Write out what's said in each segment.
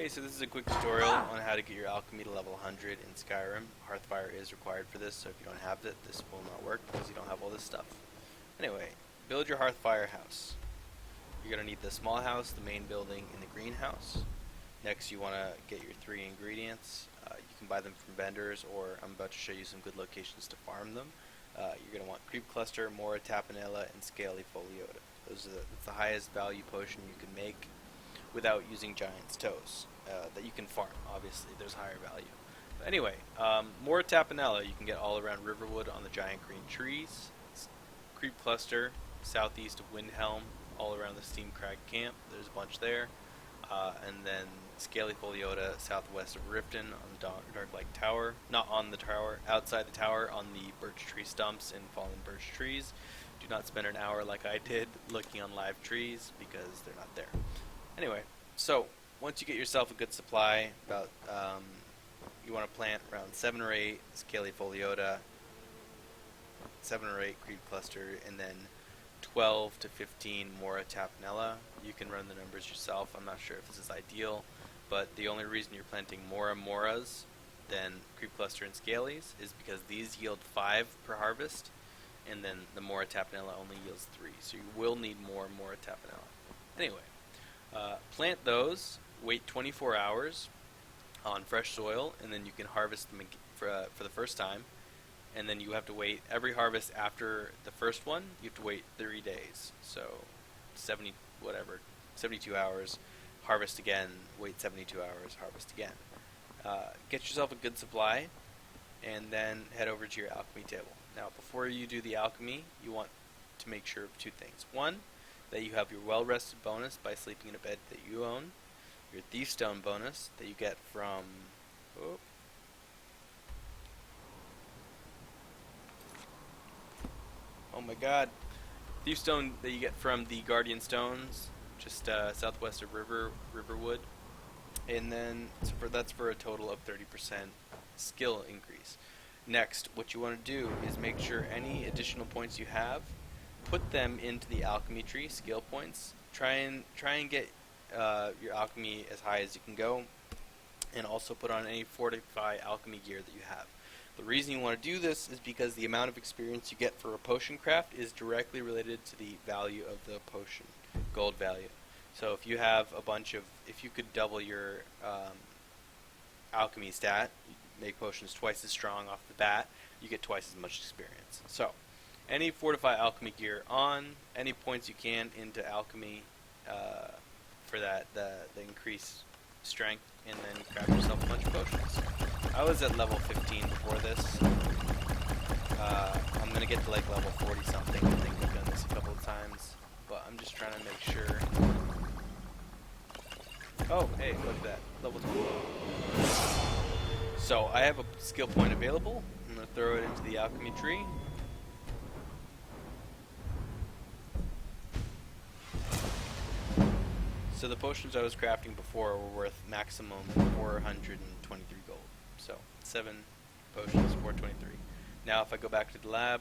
Okay, so this is a quick tutorial on how to get your alchemy to level 100 in Skyrim. Hearthfire is required for this, so if you don't have it, this will not work because you don't have all this stuff. Anyway, build your Hearthfire house. You're going to need the small house, the main building, and the greenhouse. Next, you want to get your 3 ingredients. You can buy them from vendors, or I'm about to show you some good locations to farm them. You're going to want Creep Cluster, Mora Tapinella, and Scaly Pholiota. That's the highest value potion you can make without using Giant's Toes, that you can farm. Obviously, there's higher value. But anyway, Mora Tapinella you can get all around Riverwood on the giant green trees. Creep Cluster, southeast of Windhelm, all around the Steam Crag camp. There's a bunch there. And then Scaly Pholiota, southwest of Riften, on the Dark Lake Tower. Not on the tower, outside the tower, on the birch tree stumps and fallen birch trees. Do not spend an hour like I did looking on live trees, because they're not there. Anyway, so once you get yourself a good supply, you want to plant around 7 or 8 Scaly Pholiota, 7 or 8 Creep Cluster, and then 12 to 15 Mora Tapinella. You can run the numbers yourself. I'm not sure if this is ideal, but the only reason you're planting more Moras than Creep Cluster and Scalies is because these yield 5 per harvest, and then the Mora Tapinella only yields 3. So you will need more Mora Tapinella. Anyway, plant those, wait 24 hours on fresh soil, and then you can harvest them for the first time. And then you have to wait every harvest after the first one. You have to wait 30 days. So 72 hours, harvest again, wait 72 hours, harvest again. Get yourself a good supply, and then head over to your alchemy table. Now, before you do the alchemy, you want to make sure of 2 things. One, that you have your well-rested bonus by sleeping in a bed that you own. Your Thief Stone bonus that you get from... Oh my god. Thief Stone that you get from the Guardian Stones, just southwest of Riverwood. And then that's for a total of 30% skill increase. Next, what you want to do is make sure any additional points you have, put them into the alchemy tree, skill points. Try and get your alchemy as high as you can go, and also put on any fortify alchemy gear that you have. The reason you want to do this is because the amount of experience you get for a potion craft is directly related to the value of the potion, gold value. So if you have if you could double your alchemy stat, make potions twice as strong off the bat, you get twice as much experience. So any fortify alchemy gear on, any points you can into alchemy for the increased strength, and then craft yourself a bunch of potions. I was at level 15 before this. I'm going to get to like level 40 something. I think I've done this a couple of times, but I'm just trying to make sure. Oh, hey, look at that. Level 20. So I have a skill point available. I'm going to throw it into the alchemy tree. So the potions I was crafting before were worth maximum 423 gold. So 7 potions, 423. Now if I go back to the lab,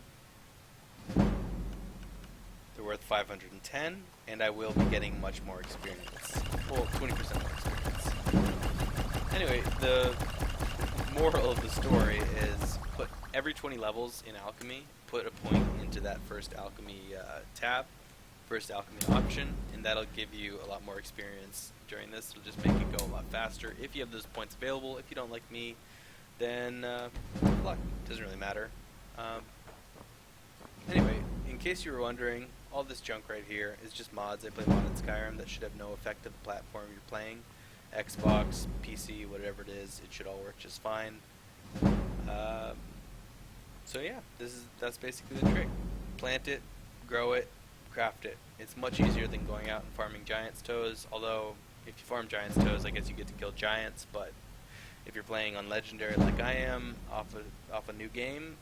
they're worth 510, and I will be getting much more experience. Well, 20% more experience. Anyway, the moral of the story is put every 20 levels in alchemy, put a point into that first alchemy tab, first alchemy option, and that'll give you a lot more experience during this. It'll just make it go a lot faster if you have those points available. If you don't like me, then good luck. Doesn't really matter. Anyway, in case you were wondering, all this junk right here is just mods. I play modded Skyrim that should have no effect of the platform you're playing. Xbox, PC, whatever it is, it should all work just fine. So yeah, that's basically the trick. Plant it, grow it, craft it. It's much easier than going out and farming Giant's Toes, although if you farm Giant's Toes, I guess you get to kill giants, but if you're playing on Legendary like I am, off a new game,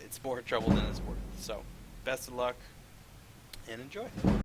it's more trouble than it's worth. So, best of luck, and enjoy.